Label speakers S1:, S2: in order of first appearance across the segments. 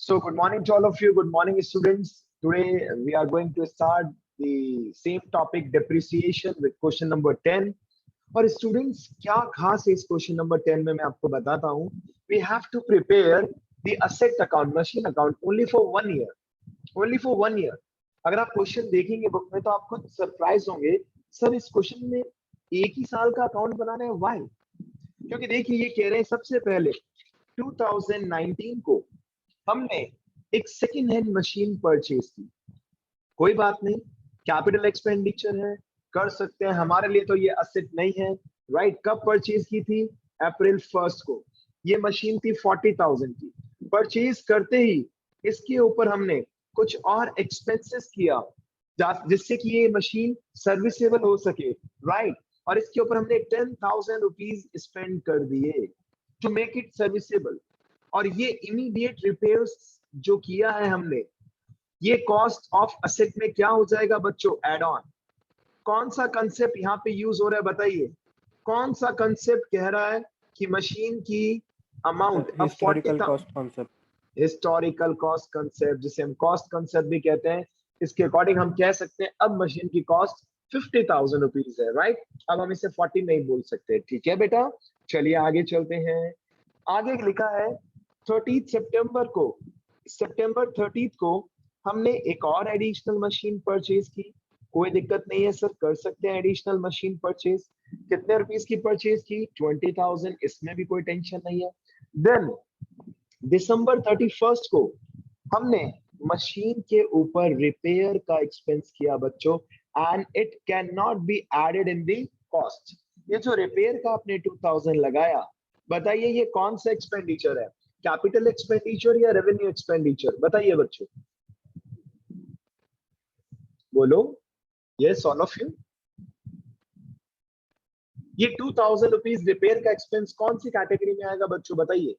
S1: So good morning to all of you. Good morning, students. Today we are going to start the same topic, depreciation, with question number 10. और students क्या खास है इस question number 10 में मैं आपको बताता हूँ. We have to prepare the asset account, machine account only for 1 year, only for 1 year. अगर आप क्वेश्चन देखेंगे बुक में तो आप खुद सरप्राइज होंगे, सर इस क्वेश्चन में एक ही साल का अकाउंट बनाना है. व्हाई? क्योंकि देखिए ये कह रहे हैं सबसे पहले 2019 को हमने एक सेकेंड हैंड मशीन परचेज की. कोई बात नहीं, कैपिटल एक्सपेंडिचर है, कर सकते हैं, हमारे लिए तो ये असेट नहीं है. राइट? कब परचेज की थी? अप्रैल 1 को. ये मशीन थी 40,000 की. परचेज करते ही इसके ऊपर हमने कुछ और एक्सपेंसेस किया जिससे कि ये मशीन सर्विसेबल हो सके. राइट? और इसके ऊपर हमने 10,000 रुपीज स्पेंड कर दिए टू मेक इट सर्विसेबल. और ये इमीडिएट रिपेयर्स जो किया है हमने, ये कॉस्ट ऑफ असेट में क्या हो जाएगा बच्चों? Add on. कौन सा कंसेप्ट यहाँ पे यूज हो रहा है बताइए? कौन सा कंसेप्ट कह रहा है कि मशीन की अमाउंट अब 40,000? हिस्टोरिकल कॉस्ट कंसेप्ट, जिसे हम कॉस्ट कंसेप्ट भी कहते हैं. इसके अकॉर्डिंग हम कह सकते हैं अब मशीन की कॉस्ट 50,000 रुपीज है. राइट? अब हम इसे 40 नहीं बोल सकते. ठीक है बेटा, चलिए आगे चलते हैं. आगे लिखा है 30 सितंबर को, सितंबर 30 को हमने एक और एडिशनल मशीन परचेज की. कोई दिक्कत नहीं है सर, कर सकते हैं एडिशनल मशीन परचेज. कितने रुपीस की परचेज की? 20,000. इसमें भी कोई टेंशन नहीं है. देन दिसंबर 31 को हमने मशीन के ऊपर रिपेयर का एक्सपेंस किया बच्चों, and it can not be added in the cost. ये जो रिपेयर का आपने 2000 लगाया, बताइए ये कौन सा एक्सपेंडिचर है? कैपिटल एक्सपेंडिचर या रेवेन्यू एक्सपेंडिचर? बताइए बच्चों, बोलो. Yes all of you. ये 2000 रुपीज रिपेयर का एक्सपेंस कौन सी कैटेगरी में आएगा बच्चों? बताइए.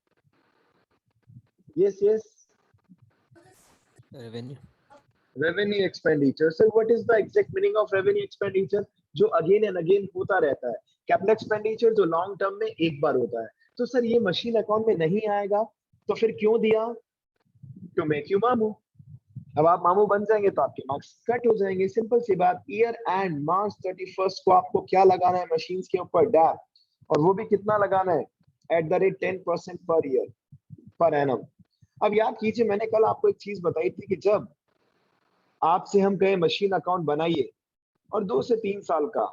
S1: Yes yes,
S2: revenue.
S1: Revenue expenditure. Sir what is the exact meaning of revenue expenditure? जो अगेन एंड अगेन होता रहता है. कैपिटल एक्सपेंडिचर जो लॉन्ग टर्म में एक बार होता है. तो सर ये मशीन अकाउंट में नहीं आएगा, तो फिर क्यों दिया? टू मेक यू मामू. अब आप मामू बन जाएंगे तो आपके मार्क्स कट हो जाएंगे. सिंपल सी बात. ईयर एंड मार्च 31 को आपको क्या लगाना है मशीन के ऊपर? डैप. और वो भी कितना लगाना है? At the rate 10% per year, per annum. अब याद कीजिए, मैंने कल आपको एक चीज बताई थी कि जब आपसे हम कहे मशीन अकाउंट बनाइए और 2 से 3 साल का,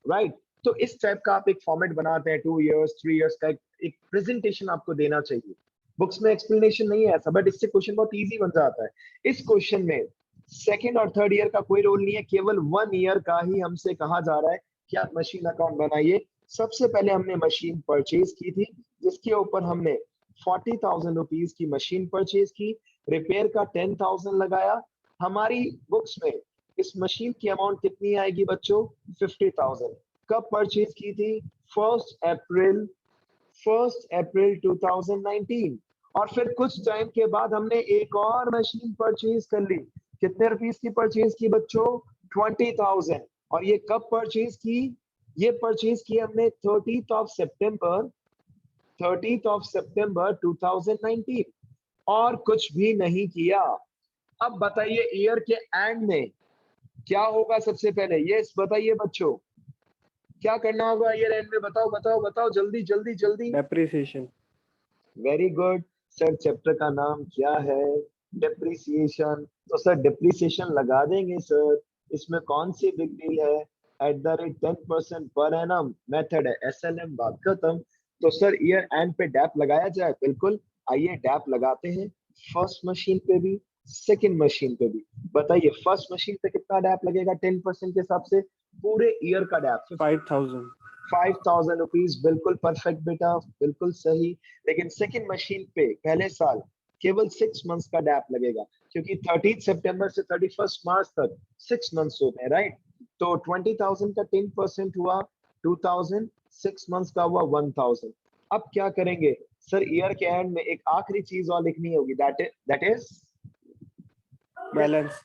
S1: राइट, तो इस टाइप का आप एक फॉर्मेट बनाते हैं. 2 इयर्स 3 इयर्स का एक प्रेजेंटेशन आपको देना चाहिए. बुक्स में एक्सप्लेनेशन नहीं है ऐसा, बट इससे क्वेश्चन बहुत इजी बन जाता है. इस क्वेश्चन में सेकंड और थर्ड ईयर का कोई रोल नहीं है, केवल 1 ईयर का ही हमसे कहा जा रहा है कि आप मशीन अकाउंट बनाइए. सबसे पहले हमने मशीन परचेज की थी, जिसके ऊपर हमने 40,000 रुपीज की मशीन परचेज की. रिपेयर का 10,000 लगाया. हमारी बुक्स में इस मशीन की अमाउंट कितनी आएगी बच्चों? 50,000. कब परचेज की थी? 1 अप्रैल 2019. और फिर कुछ टाइम के बाद हमने एक और मशीन परचेज कर ली. कितने रुपीस की परचेज की बच्चों? 20,000. और ये कब परचेज की? ये परचेज की हमने 30th ऑफ सितंबर 2019, और कुछ भी नहीं किया. अब बताइए ईयर के एंड में क्या होगा? सबसे पहले ये बताइए बच्चों, क्या करना होगा ईयर एंड में? बताओ बताओ बताओ, जल्दी जल्दी जल्दी.
S3: Depreciation.
S1: Very good sir. Chapter का नाम क्या है? डेप्रिसिएशन. तो सर डेप्रिसिएशन लगा देंगे सर, इसमें कौन सी बिग डील है? At the rate 10% per annum. Method है SLM. बात खत्म. तो सर ईयर एंड पे डैप लगाया जाए? बिल्कुल, आइए डैप लगाते हैं. फर्स्ट मशीन पे भी, सेकंड मशीन पे भी. बताइए फर्स्ट मशीन पे कितना डैप लगेगा 10% के हिसाब से? पूरे ईयर का डैप
S3: 5,000.
S1: 5,000 रुपीज. बिल्कुल परफेक्ट बेटा, बिल्कुल सही. लेकिन सेकंड मशीन पे पहले साल केवल 6 मंथ्स का डैप लगेगा, क्योंकि 30 सितंबर से 31 मार्च तक 6 मंथ्स होते हैं. राइट? तो 20,000 का 10% हुआ 2,000, 6 मंथ्स का हुआ 1,000. अब क्या करेंगे सर? ईयर के एंड में एक आखिरी चीज और लिखनी होगी, दैट इज
S3: बैलेंस.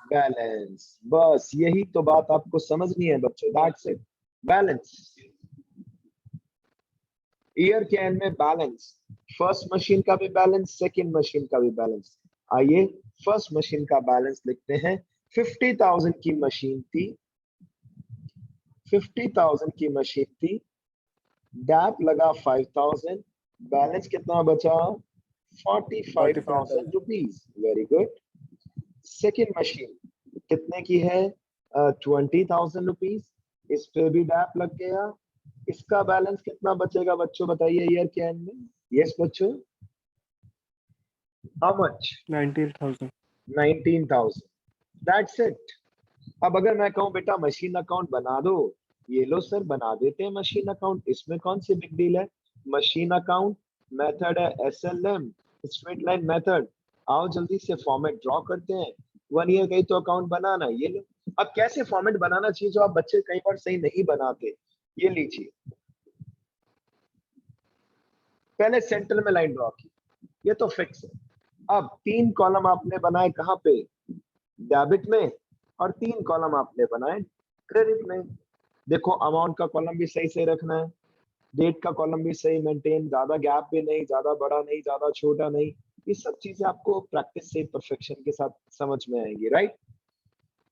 S1: बैलेंस. बस यही तो बात आपको समझनी है बच्चों. That's it. बैलेंस. ईयर के एंड में बैलेंस. फर्स्ट मशीन का भी बैलेंस, सेकंड मशीन का भी बैलेंस. आइए फर्स्ट मशीन का बैलेंस लिखते हैं। 50,000 की मशीन थी, 50,000 की मशीन थी, डैप लगा 5,000, बैलेंस कितना बचा? 45,000 rupees. Very good. Second machine कितने की है? 20,000 रुपीज, इस पे भी डैप लग गया। इसका बैलेंस कितना बचेगा बच्चों, बताइए ईयर के एंड में। यस बच्चों, हाउ मच?
S2: 19,000।
S1: 19,000। That's it. अब अगर मैं कहूं बेटा मशीन अकाउंट बना दो, ये लो सर बना देते हैं मशीन अकाउंट, इसमें कौन सी बिग डील है। मशीन अकाउंट मेथड है SLM, स्ट्रेट लाइन मेथड। आओ जल्दी से फॉर्मेट ड्रॉ करते हैं। 1 ईयर का ही तो अकाउंट बनाना, ये लो। अब कैसे फॉर्मेट बनाना चाहिए जो आप बच्चे कई बार सही नहीं बनाते, ये लीजिए। पहले सेंटर में लाइन ड्रॉ की, ये तो फिक्स है। अब 3 कॉलम आपने बनाए कहां पे? डेबिट में, और 3 कॉलम आपने बनाए क्रेडिट में। देखो अमाउंट का कॉलम भी सही से रखना है, डेट का कॉलम भी सही मेंटेन, ज्यादा गैप भी नहीं, ज्यादा बड़ा नहीं, ज्यादा छोटा नहीं। ये सब चीजें आपको प्रैक्टिस से परफेक्शन के साथ समझ में आएंगी, राइट।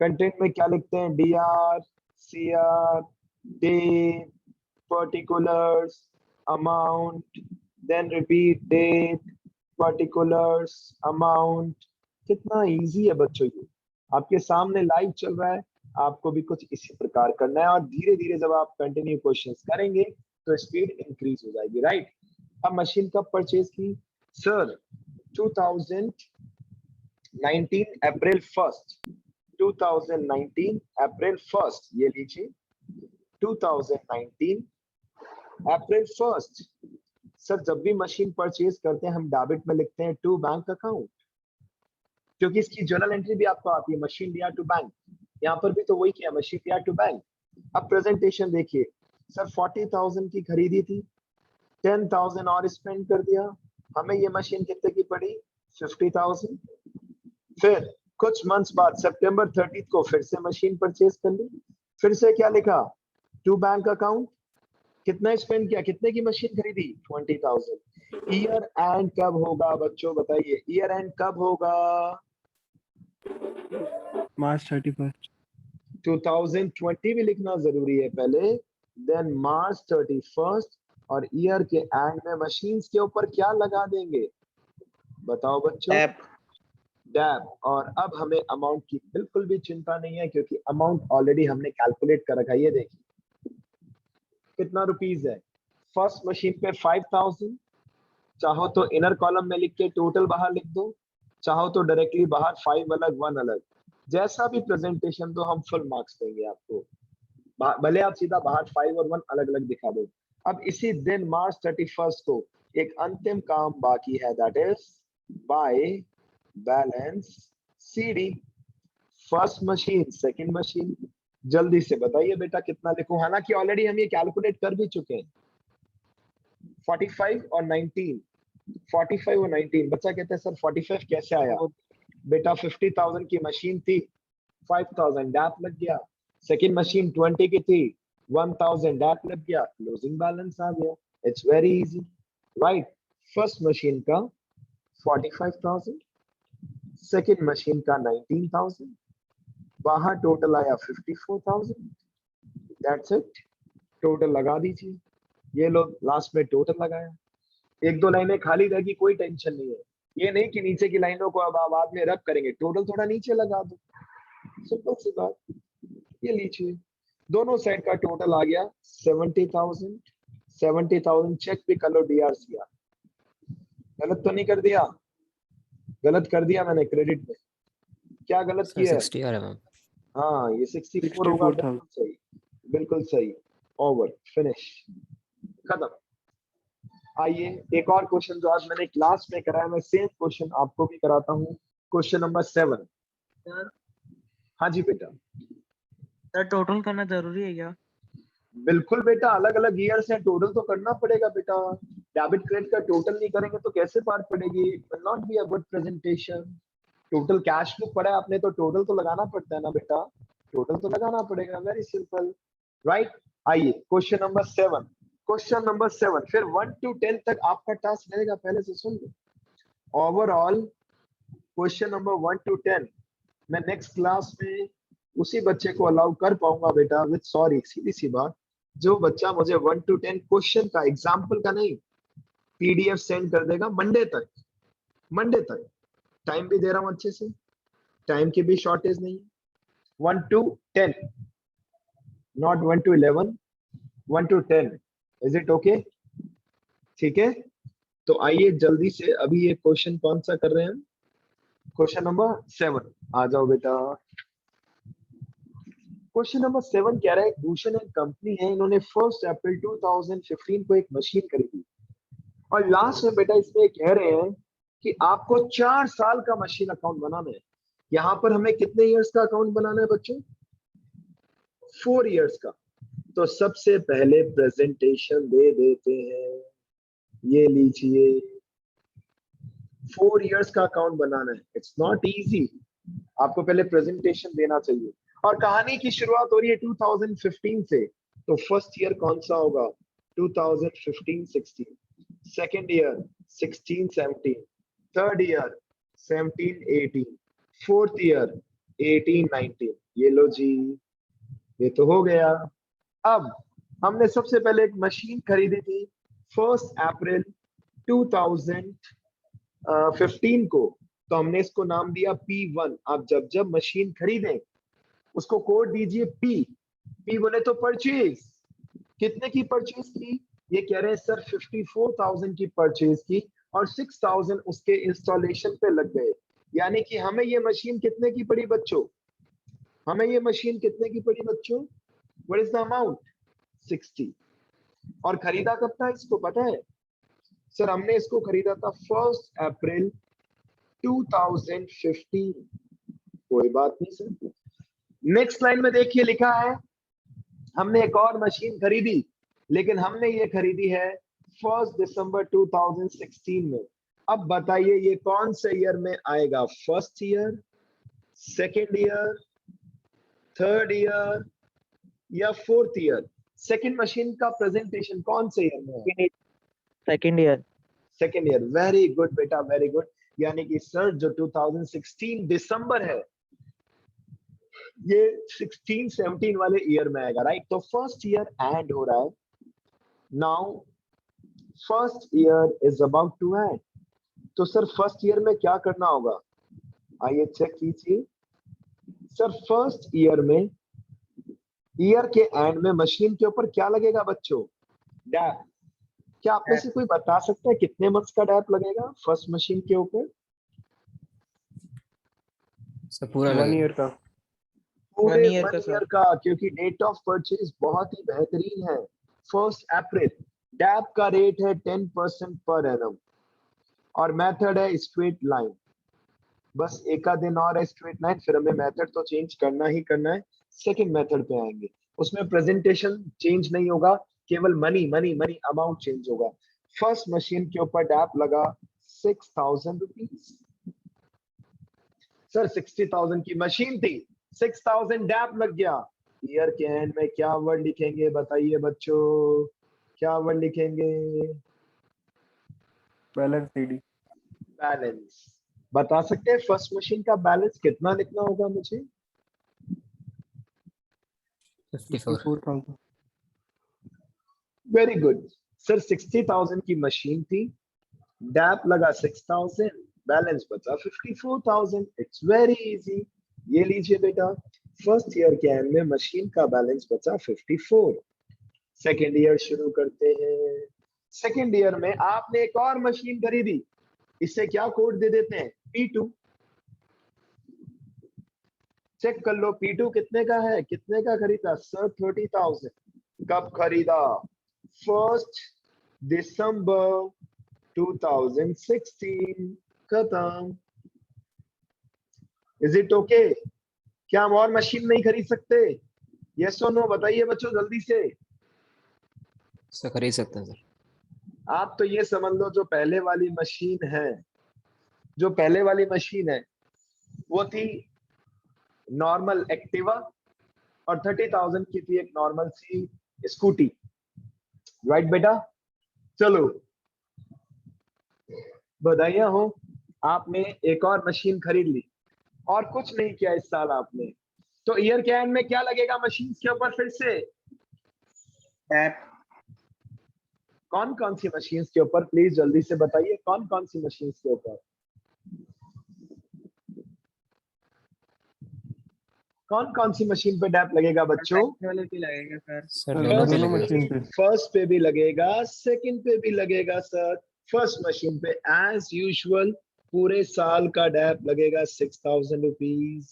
S1: कंटेंट में क्या लिखते हैं? DR, CR, date, particulars, amount, then repeat date, particulars, amount. कितना इजी है बच्चों ये, आपके सामने लाइव चल रहा है। आपको भी कुछ इसी प्रकार करना है, और धीरे धीरे जब आप कंटिन्यू क्वेश्चंस करेंगे तो स्पीड इंक्रीज हो जाएगी, राइट। अब मशीन कब परचेज की? सर 2019 अप्रैल 1, 2019 अप्रैल 1, ये लीजिए 2019 अप्रैल 1। सर जब भी मशीन परचेज करते हैं हम डेबिट में लिखते हैं टू बैंक अकाउंट, क्योंकि इसकी जर्नल एंट्री भी आपको आती है, मशीन लिया टू बैंक। यहाँ पर भी तो वही किया, मशीन लिया टू बैंक। अब प्रेजेंटेशन देखिए, सर 40,000 की खरीदी थी, 10,000 और स्पेंड कर दिया, हमें ये मशीन कितने की पड़ी? 50,000। फिर कुछ मंथ्स बाद सितंबर 30 को फिर से मशीन परचेज कर ली, फिर से क्या लिखा? To bank account. कितना स्पेंड किया, कितने की मशीन खरीदी? 20,000। ईयर एंड कब होगा बच्चों, बताइए ईयर एंड कब होगा?
S2: March 31st।
S1: 2020 भी लिखना जरूरी है पहले, देन मार्च 31, और ईयर के एंड में मशीन्स के ऊपर क्या लगा देंगे, बताओ बच्चों? डैब। और अब हमें अमाउंट की बिल्कुल भी चिंता नहीं है, क्योंकि अमाउंट ऑलरेडी हमने कैलकुलेट कर रखा है। ये देखिए कितना रुपीस है। फर्स्ट मशीन पे 5,000, चाहो तो इनर कॉलम में लिख के टोटल बाहर लिख दो, चाहो तो डायरेक्टली बाहर 5 अलग 1 अलग, जैसा भी प्रेजेंटेशन दो हम फुल मार्क्स देंगे आपको, भले आप सीधा बाहर 5 और 1 अलग अलग दिखा दो। अब इसी दिन मार्च 31 को एक अंतिम काम बाकी है, that is by balance CD। First machine, second machine, जल्दी से बताइए बेटा कितना लिखूं, हालांकि ऑलरेडी हम ये कैलकुलेट कर भी चुके हैं। 45 और 19, 45 और 19। बच्चा कहते हैं सर 45 कैसे आया? बेटा 50,000 की मशीन थी, 5,000 डैप लग गया। सेकंड मशीन 20 की थी, 1,000 डैप लग गया, क्लोजिंग बैलेंस आ गया। It's very easy, right. First machine का 45,000, सेकंड मशीन का 19,000, बाहर टोटल आया 54,000। दैट्स इट, टोटल लगा दीजिए। ये लोग लास्ट में टोटल लगाया, 1-2 लाइनें खाली रहेगी, कोई टेंशन नहीं है। ये नहीं कि नीचे की लाइनों को अब बाद में रब करेंगे, टोटल थोड़ा नीचे लगा दो, सिंपल सी बात। ये लीजिए दोनों साइड का टोटल आ गया 70,000। 70,000 चेक भी कर लो DRCR। गलत तो नहीं कर दिया? गलत कर दिया मैंने क्रेडिट में, क्या गलत किया है?
S3: 60 आ रहा है मैम।
S1: हाँ ये 64 होगा, बिल्कुल सही, बिल्कुल सही। ओवर, फिनिश, खत्म। आइए एक और क्वेश्चन जो आज मैंने क्लास में कराया, मैं सेम क्वेश्चन आपको भी कराता हूँ। Question number 7। हाँ जी बेटा।
S4: सर टोटल करना जरूरी है क्या?
S1: बिल्कुल बेटा, अलग अलग ईयर से टोटल तो करना पड़ेगा बेटा। डेबिट क्रेडिट का टोटल नहीं करेंगे तो कैसे पार पड़ेगी? Will not be a good presentation. Total cash book पड़ा है आपने तो टोटल तो लगाना पड़ता है ना बेटा, टोटल तो लगाना पड़ेगा, वेरी सिंपल, राइट। आइए क्वेश्चन नंबर 7। क्वेश्चन नंबर 7 फिर 1 to 10 तक आपका टास्क रहेगा, पहले से सुन लो। ओवरऑल क्वेश्चन नंबर 1 to 10 मैं नेक्स्ट क्लास में उसी बच्चे को अलाउ कर पाऊंगा बेटा विद सॉरी, सीधी सी बात, जो बच्चा मुझे 1 to 10 क्वेश्चन का, एग्जाम्पल का नहीं, पीडीएफ सेंड कर देगा मंडे तक। मंडे तक टाइम भी दे रहा हूं अच्छे से, टाइम की भी शॉर्टेज नहीं है। 1 to 10, not 1 to 11, 1 to 10, is it okay? ठीक है, तो आइए जल्दी से अभी ये क्वेश्चन कौन सा कर रहे हैं, क्वेश्चन नंबर 7 आ जाओ बेटा। क्वेश्चन नंबर 7 कह रहा है भूषण एक कंपनी है, इन्होंने 1 अप्रैल 2015 को एक मशीन खरीदी और लास्ट में बेटा इसमें कह रहे हैं कि आपको 4 साल का मशीन अकाउंट बनाना है। यहां पर हमें कितने इयर्स का अकाउंट बनाना है बच्चों? 4 इयर्स का। तो सबसे पहले प्रेजेंटेशन दे देते हैं, ये लीजिए 4 इयर्स का अकाउंट बनाना है। इट्स नॉट इजी, आपको पहले प्रेजेंटेशन देना चाहिए। और कहानी की शुरुआत हो रही है 2015 से, तो फर्स्ट ईयर कौन सा होगा? 2015-16, second year 16-17, third year 17-18, fourth year 18-19। ये लो जी, ये तो हो गया। अब हमने सबसे पहले एक मशीन खरीदी थी 1 अप्रैल 2015 को, तो हमने इसको नाम दिया P1। आप जब जब मशीन खरीदें उसको कोड दीजिए P। P बोले तो परचेज, कितने की परचेज की? ये कह रहे हैं सर 54,000 की परचेज की और 6,000 उसके इंस्टॉलेशन पे लग गए। यानी कि हमें ये मशीन कितने की पड़ी बच्चों? हमें ये मशीन कितने की पड़ी बच्चों? What is the amount? 60। और खरीदा कब था इसको पता है? सर हमने इसको खरीदा था 1 अप्रैल 2015। कोई बात नहीं सर। नेक्स्ट लाइन में देखिए लिखा है हमने एक और मशीन खरीदी, लेकिन हमने ये खरीदी है 1 दिसंबर 2016 में। अब बताइए ये कौन से ईयर में आएगा? First year, second year, third year या फोर्थ ईयर? सेकेंड मशीन का प्रेजेंटेशन कौन से ईयर में है?
S4: Second year.
S1: Second year. Very good बेटा, वेरी गुड। यानी कि सर जो 2016 दिसंबर है ये 16-17 वाले ईयर में आएगा, राइट? तो फर्स्ट ईयर एंड हो रहा है। Now first year is about to end. तो सर फर्स्ट ईयर में क्या करना होगा? आइए चेक कीजिए। सर फर्स्ट ईयर में, ईयर के एंड में मशीन के ऊपर क्या लगेगा बच्चों? डैप। क्या आप में से कोई बता सकता है कितने मंथ्स का डैप लगेगा फर्स्ट मशीन के ऊपर?
S3: सब पूरा
S2: 1
S3: लगेगा।
S2: ईयर का।
S1: पूरे
S4: 1 ईयर
S1: 1
S4: का सर।
S1: ईयर का, क्योंकि डेट ऑफ परचेज बहुत ही बेहतरीन है 1 अप्रैल। डैप का रेट है 10% पर एनम और मेथड है स्ट्रेट लाइन। बस एक दिन और है स्ट्रेट लाइन, फिर हमें मेथड तो चेंज करना ही करना है। सेकंड मेथड पे आएंगे, उसमें प्रेजेंटेशन चेंज नहीं होगा, केवल money money money amount change होगा। फर्स्ट मशीन के ऊपर डैप लगा 6,000 रुपीज। सर 60,000 की मशीन थी, 6,000 डैप लग गया। ईयर के एंड में क्या वर्ड लिखेंगे बताइए बच्चों? क्या वर्ड लिखेंगे?
S2: Balance CD.
S1: बैलेंस। बता सकते हैं फर्स्ट मशीन का बैलेंस कितना लिखना होगा मुझे?
S3: 54।
S2: 54,000।
S1: Very good sir. 60,000 की मशीन थी, डैप लगा 6,000, बैलेंस बचा 54,000। It's very easy. ये लीजिए बेटा, फर्स्ट ईयर के एंड में मशीन का बैलेंस बचा 54। सेकेंड ईयर शुरू करते हैं। सेकेंड ईयर में आपने एक और मशीन खरीदी, इससे क्या कोड दे देते हैं? P2। चेक कर लो P2 कितने का है, कितने का खरीदा सर? 30,000। कब खरीदा? 1 दिसंबर 2016। खत्म। Is it okay? क्या हम और मशीन नहीं खरीद सकते? यस और नो बताइए बच्चों जल्दी से।
S3: सर खरीद सकते हैं सर।
S1: आप तो ये समझ लो जो पहले वाली मशीन है, जो पहले वाली मशीन है वो थी नॉर्मल एक्टिवा और 30,000 की थी एक नॉर्मल सी स्कूटी, राइट बेटा? चलो बधाइयां हो, आपने एक और मशीन खरीद ली और कुछ नहीं किया इस साल आपने, तो ईयर के एंड में क्या लगेगा मशीन के ऊपर फिर से?
S4: टैप
S1: कौन कौन सी मशीन के ऊपर, प्लीज जल्दी से बताइए, कौन कौन सी मशीन के ऊपर? कौन कौन सी मशीन पे डैप लगेगा बच्चों?
S4: वाले भी लगेगा सर।
S3: सर
S2: सर,
S3: दोनों पे
S2: दोनों
S3: लगेगा।
S2: मशीन पे।
S1: फर्स्ट पे भी लगेगा, सेकंड पे भी लगेगा सर। फर्स्ट मशीन पे एज यूजुअल पूरे साल का डैप लगेगा 6,000 रुपीज,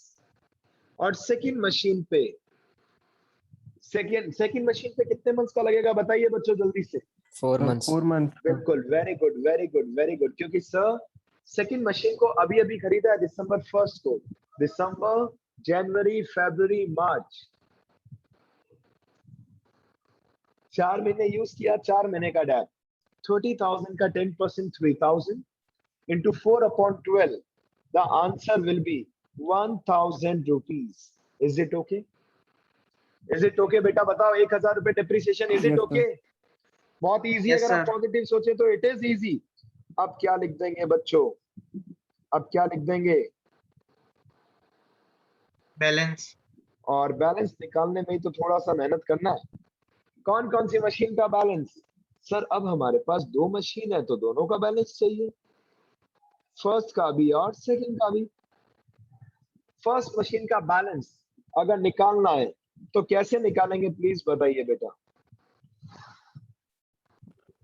S1: और सेकंड मशीन पे सेकंड मशीन पे कितने मंथ्स का लगेगा बताइए बच्चों जल्दी से?
S3: 4 months।
S2: 4 months का।
S1: बिल्कुल, very good very good very good, क्योंकि सर सेकंड मशीन को अभी अभी खरीदा है दिसंबर 1 को। दिसंबर, जनवरी, फरवरी, मार्च, 4 महीने यूज किया, 4 महीने का डैप। 30,000 का 10% 3,000 into 4/12, the answer will be 1,000 rupees. Is it okay? Is it okay बेटा, बताओ 1,000 रुपए depreciation, is it
S2: Yes,
S1: okay? बहुत इजी,
S4: Yes,
S1: अगर आप
S4: sir.
S1: पॉजिटिव सोचे तो इट इज इजी। अब क्या लिख देंगे बच्चों, अब क्या लिख देंगे?
S4: बैलेंस
S1: और बैलेंस निकालने में ही तो थोड़ा सा मेहनत करना है। कौन कौन सी मशीन का बैलेंस? सर अब हमारे पास 2 मशीन है तो दोनों का बैलेंस चाहिए, फर्स्ट का भी और सेकंड का भी। फर्स्ट मशीन का बैलेंस अगर निकालना है तो कैसे निकालेंगे प्लीज बताइए बेटा?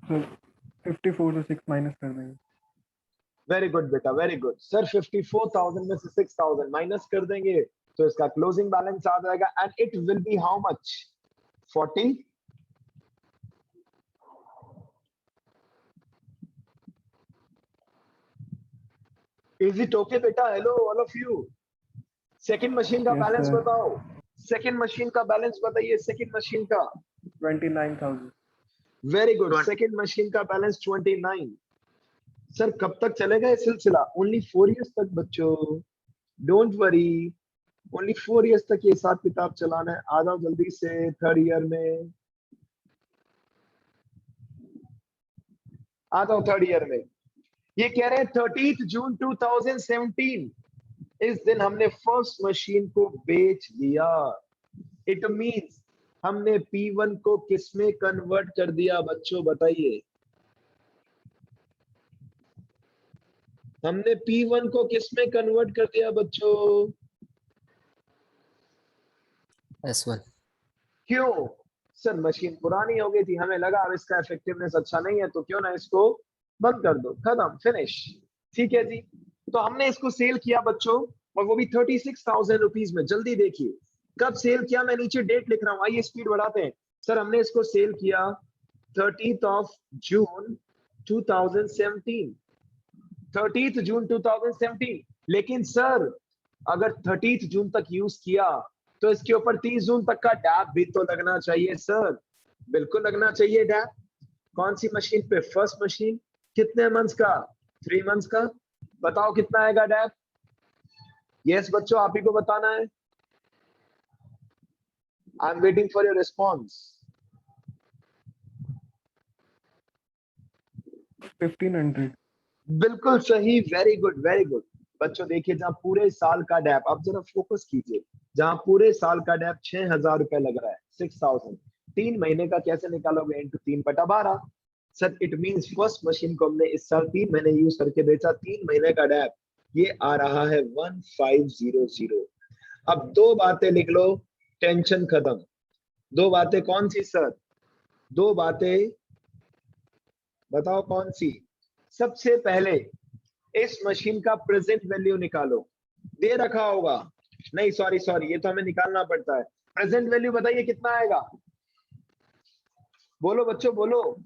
S2: सर 54 से 6 माइनस कर देंगे।
S1: वेरी गुड बेटा, वेरी गुड सर। 54,000 में से 6,000 माइनस कर देंगे तो इसका क्लोजिंग बैलेंस आ जाएगा, and it will be how much? 40। Is it okay बेटा? Hello all of you, second machine का
S2: Yes,
S1: बैलेंस
S2: sir.
S1: बताओ, सेकंड मशीन का बैलेंस बताइए, सेकंड मशीन का।
S2: 29,000।
S1: वेरी गुड,
S4: 20
S1: सेकंड मशीन का बैलेंस 29। सर कब तक चलेगा ये सिलसिला? ओनली 4 इयर्स तक बच्चों, डोंट वरी, ओनली 4 इयर्स तक ये हिसाब किताब चलाना है। आ जाओ जल्दी से थर्ड ईयर में, आ जाओ थर्ड ईयर में। ये कह रहे हैं 30 जून 2017, इस दिन हमने फर्स्ट मशीन को बेच दिया। इट मींस हमने P1 को किस में कन्वर्ट कर दिया बच्चों बताइए? हमने P1 को किस में कन्वर्ट कर दिया बच्चों?
S3: S1।
S1: क्यों? सर मशीन पुरानी हो गई थी, हमें लगा अब इसका इफेक्टिवनेस अच्छा नहीं है तो क्यों ना इसको बंद कर दो, खत्म, फिनिश। ठीक है जी, तो हमने इसको सेल किया बच्चों, और वो भी 36,000 रुपीज में। जल्दी देखिए कब सेल किया, मैं नीचे डेट लिख रहा हूँ, आइए स्पीड बढ़ाते हैं। सर हमने इसको सेल किया 30th जून 2017, 30th जून 2017। लेकिन सर अगर 30th जून तक यूज किया तो इसके ऊपर 30 जून तक का डैप भी तो लगना चाहिए सर। बिल्कुल लगना चाहिए डैप। कौन सी मशीन पे? First machine. कितने मंथ्स का? 3 मंथ्स का। बताओ कितना आएगा डैप? यस बच्चों, आप ही को बताना है। I am waiting for your response.
S2: 1500।
S1: बिल्कुल सही, वेरी गुड वेरी गुड। बच्चों देखिए, जहां पूरे साल का डैप, आप जरा फोकस कीजिए, जहां पूरे साल का डैप 6,000 रुपए लग रहा है, 6,000, 3 महीने का कैसे निकालोगे? Into 3/12। Sir it means first machine को हमने इस साल 3 महीने यूज करके बेचा, 3 महीने का डैप ये आ रहा है 1500। अब 2 बातें लिख लो, टेंशन खत्म। 2 बातें कौन सी सर? 2 बातें बताओ कौन सी? सबसे पहले इस मशीन का प्रेजेंट वैल्यू निकालो, दे रखा होगा, नहीं सॉरी सॉरी, ये तो हमें निकालना पड़ता है। प्रेजेंट वैल्यू बताइए कितना आएगा? बोलो बच्चों बोलो,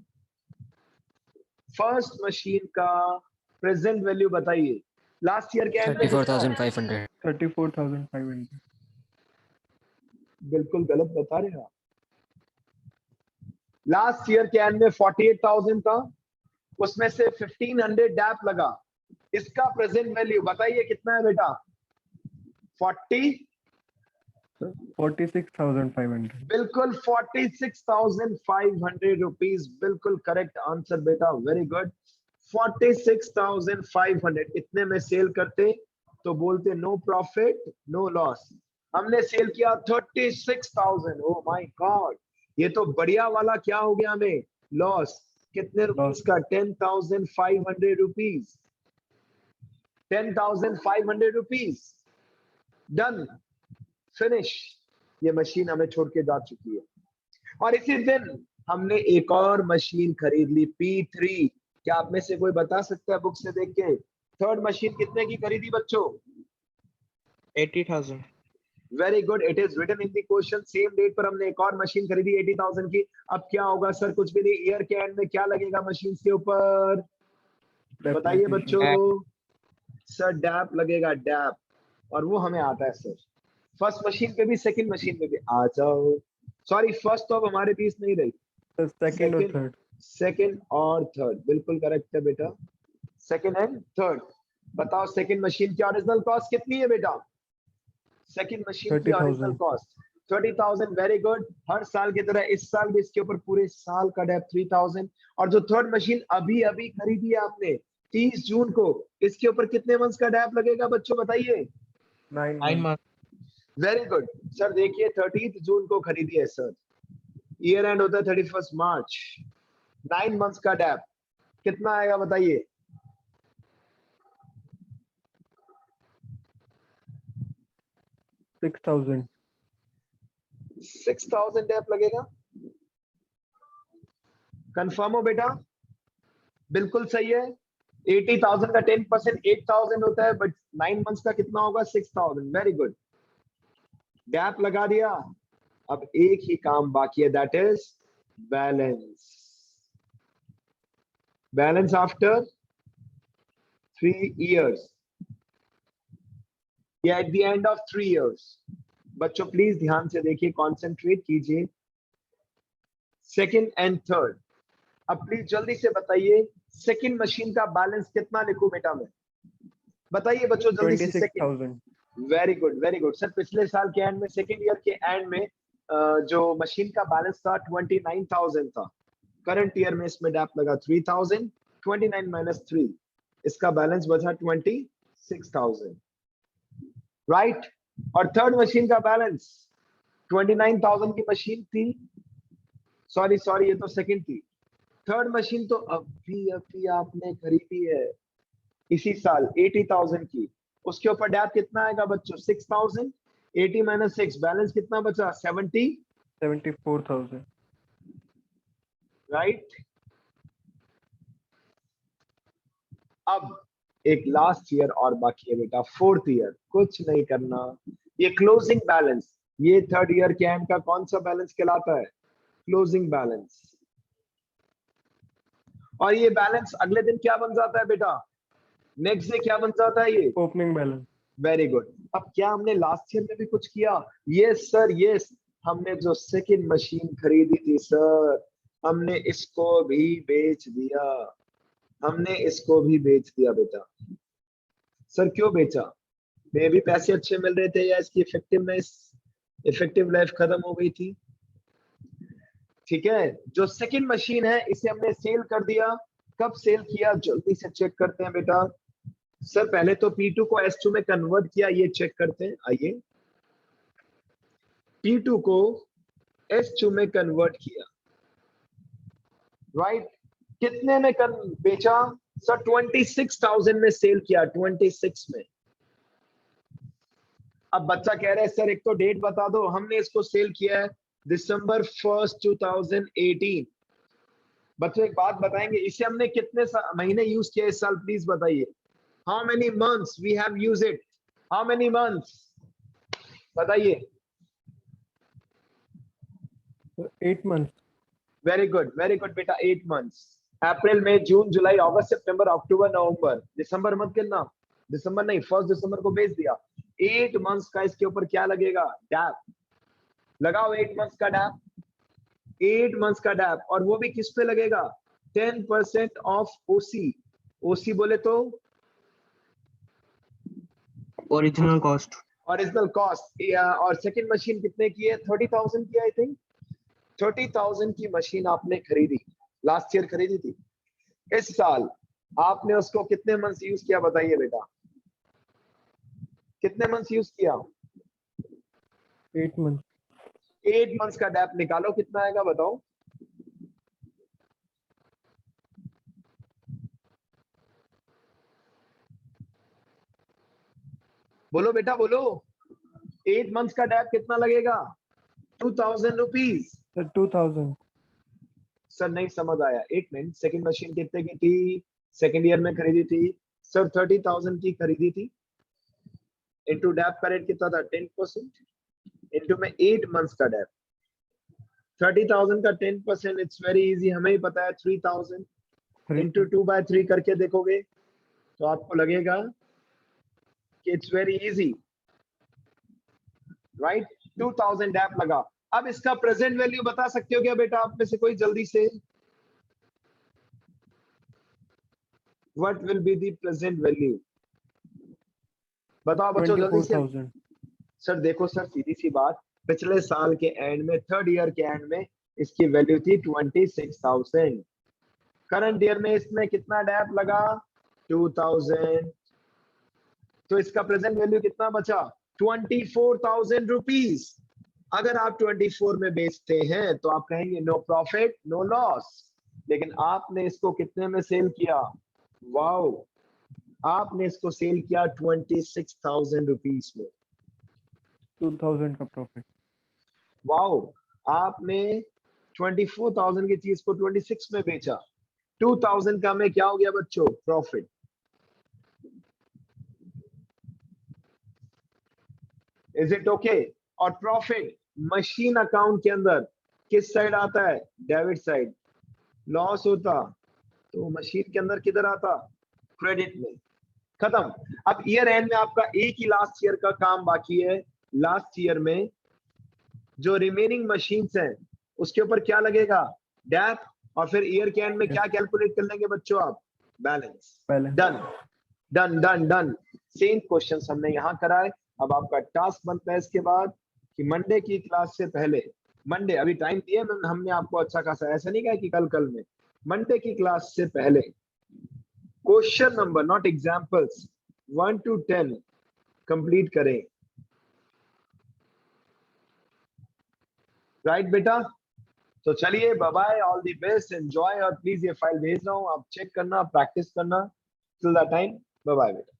S1: फर्स्ट मशीन का प्रेजेंट वैल्यू बताइए। लास्ट ईयर के एंड में कितना है?
S3: 34,500।
S2: 34,500।
S1: बिल्कुल गलत बता रहे हैं आप। लास्ट ईयर के एंड में 48,000 था, उसमें से 1,500 डैप लगा। इसका प्रेजेंट वैल्यू बताइए कितना है बेटा?
S2: 46,500।
S1: बिल्कुल 46,500 रुपीज, बिल्कुल करेक्ट आंसर बेटा, वेरी गुड। 46,500 इतने में सेल करते तो बोलते नो प्रॉफिट नो लॉस। हमने सेल किया 36,000। ओ माय गॉड, ये तो बढ़िया वाला क्या हो गया हमें, लॉस। कितने रुपीस का, 10,500 रुपीज, 10,500 रुपीज। Done, finish. ये मशीन हमें छोड़ के जा चुकी है। और इसी दिन हमने एक और मशीन खरीद ली, P3। क्या आप में से कोई बता सकता है बुक से देख के, थर्ड मशीन कितने की खरीदी बच्चों?
S4: 80,000।
S1: Very good, it is written in the question. Same date पर हमने एक और मशीन खरीदी 80,000 की। अब क्या होगा सर? कुछ भी नहीं, ईयर के एंड में क्या लगेगा मशीन के ऊपर? बताइए बच्चों। सर डैप लगेगा, डैप। और वो हमें आता है सर, फर्स्ट मशीन पे भी सेकंड मशीन पे भी। आ जाओ, सॉरी फर्स्ट तो अब हमारे बीच नहीं रही,
S2: सेकंड और थर्ड।
S1: सेकंड और थर्ड, बिल्कुल करेक्ट है बेटा, सेकंड एंड थर्ड। बताओ सेकंड मशीन की ओरिजिनल कॉस्ट कितनी है बेटा? सेकंड मशीन की ओरिजिनल
S2: 30,000।
S1: कॉस्ट 30,000। Very good. हर साल की तरह इस साल भी इसके ऊपर पूरे साल का डेप 3,000। और जो थर्ड मशीन अभी अभी खरीदी है आपने 30 जून को, इसके ऊपर कितने मंथ्स का डेप लगेगा बच्चों बताइए?
S2: 9
S4: months।
S1: Very good sir. देखिए 30 जून को खरीदी है सर, ईयर एंड होता है 31 मार्च। 9 मंथ्स का डेप कितना आएगा बताइए?
S2: $6,000।
S1: 6,000 डेप लगेगा। कंफर्म हो बेटा? बिल्कुल सही है। 80,000 का 10% 8,000 होता है, बट 9 मंथ्स का कितना होगा? 6,000। वेरी गुड, गैप लगा दिया। अब एक ही काम बाकी है, that is balance. Balance after 3 years या at the end of 3 years। बच्चों प्लीज ध्यान से देखिए, कॉन्सेंट्रेट कीजिए। सेकंड एंड थर्ड, अब प्लीज जल्दी से बताइए सेकंड मशीन का बैलेंस कितना लिखूं बेटा मैं? बताइए बच्चों जल्दी से। Second,
S2: 26,000।
S1: Very good very good sir. पिछले साल के एंड में, सेकंड ईयर के एंड में जो मशीन का बैलेंस था 29,000 था। करंट ईयर में इसमें डैप लगा 3,000, 29 माइनस 3, इसका बैलेंस बचा 26,000, राइट। और थर्ड मशीन का बैलेंस 29,000 की मशीन थी, सॉरी सॉरी ये तो सेकंड थी। थर्ड मशीन तो अभी अभी आपने खरीदी है इसी साल 80,000 की, उसके ऊपर डैप कितना आएगा बच्चों? 6,000। 80 माइनस 6, बैलेंस कितना बचा?
S2: 74,000।
S1: राइट। अब एक लास्ट ईयर और बाकी है बेटा, फोर्थ ईयर। कुछ नहीं करना, ये क्लोजिंग बैलेंस, ये थर्ड ईयर के एंड का कौन सा बैलेंस कहलाता है? Closing balance. और ये बैलेंस अगले दिन क्या बन जाता है बेटा? नेक्स्ट डे क्या बन जाता है ये?
S2: Opening balance.
S1: Very good. अब क्या हमने लास्ट ईयर में भी कुछ किया? यस सर यस, हमने जो सेकंड मशीन खरीदी थी सर, हमने इसको भी बेच दिया। हमने इसको भी बेच दिया बेटा। सर क्यों बेचा? मे भी पैसे अच्छे मिल रहे थे, या इसकी इफेक्टिवनेस, इफेक्टिव लाइफ खत्म हो गई थी। ठीक है, जो सेकंड मशीन है इसे हमने सेल कर दिया। कब सेल किया जल्दी से चेक करते हैं बेटा। सर पहले तो P2 को S2 में कन्वर्ट किया, ये चेक करते हैं। आइए, P2 को S2 में कन्वर्ट किया, राइट। कितने में बेचा सर? 26,000 में सेल किया, 26 में। अब बच्चा कह रहे हैं सर एक तो डेट बता दो। हमने इसको सेल किया है December 1st 2018। बच्चों एक बात बताएंगे, इसे हमने कितने महीने यूज किया इस साल? प्लीज बताइए। How many months we have use it? How many months बताइए?
S2: 8 months।
S1: वेरी गुड बेटा, 8 मंथ्स। अप्रैल मई जून जुलाई अगस्त सितंबर अक्टूबर नवंबर, दिसंबर मत गिनना, दिसंबर नहीं, 1 दिसंबर को बेच दिया। 8 मंथ्स का इसके ऊपर क्या लगेगा? डैप लगाओ, 8 मंथ्स का डैप, 8 मंथ्स का डैप। और वो भी किस पे लगेगा? 10% ऑफ ओसी। ओसी बोले तो
S4: ओरिजिनल कॉस्ट।
S1: Original cost. और सेकंड मशीन कितने की है? 30,000 की, आई थिंक 30,000 की मशीन आपने खरीदी, लास्ट ईयर खरीदी थी। इस साल आपने उसको कितने मंथ्स यूज किया बताइए बेटा, कितने मंथ्स यूज किया?
S2: 8 months.
S1: 8 मंथ्स का डेप निकालो, कितना आएगा बताओ? बोलो बेटा बोलो, 8 मंथ्स का डेप कितना लगेगा? 2000 रुपीज।
S2: Sir, 2000.
S1: सर नहीं समझ आया, एक मिनट। सेकंड मशीन कितने की थी? सेकंड ईयर में खरीदी थी सर, 30,000 की खरीदी थी। इनटू डेप का रेट कितना था? 10%। इनटू में 8 मंथ्स का डेप, 30,000 का 10%, इट्स वेरी इजी, हमें ही पता है 3000 इनटू 2/3 करके देखोगे तो आपको लगेगा कि it's very easy, right? 2000 dep लगा। अब इसका प्रेजेंट वैल्यू बता सकते हो क्या बेटा आप में से कोई जल्दी से? What will be the present value? बताओ बच्चों जल्दी से।
S2: 24,000.
S1: सर देखो सर, सीधी सी बात, पिछले साल के एंड में, थर्ड ईयर के एंड में इसकी वैल्यू थी 26,000। करंट ईयर में इसमें कितना डेप लगा? 2000। तो इसका प्रेजेंट वैल्यू कितना बचा? 24,000 रुपीज। अगर आप 24 में बेचते हैं तो आप कहेंगे नो प्रॉफिट नो लॉस, लेकिन आपने इसको कितने में सेल किया? वाओ, आपने इसको सेल किया 26,000 रुपीज में।
S2: 2000 का प्रॉफिट.
S1: वाओ, आपने 24,000 की चीज को 26 में बेचा। 2000 का में क्या हो गया बच्चों? प्रॉफिट। Is it okay? और प्रॉफिट मशीन अकाउंट के अंदर किस साइड आता है? Debit side. लॉस होता तो मशीन के अंदर किधर आता? क्रेडिट में। खत्म। अब ईयर एंड में आपका एक ही लास्ट ईयर का काम बाकी है। लास्ट ईयर में जो रिमेनिंग मशीन्स हैं उसके ऊपर क्या लगेगा? डेप। और फिर ईयर के एंड में क्या कैलकुलेट कर लेंगे बच्चों आप? Balance. Done done done done. Same question हमने यहां कराए। अब आपका टास्क बनता है इसके बाद कि मंडे की क्लास से पहले, मंडे अभी टाइम दिया हमने आपको अच्छा खासा, ऐसा नहीं कहा कि कल कल में, मंडे की क्लास से पहले question number, not examples, 1 to 10 complete करें। राइट बेटा? तो चलिए, bye bye, all the best, enjoy. और प्लीज ये फाइल भेज रहा हूं, आप चेक करना, प्रैक्टिस करना। Till that time, bye bye बेटा।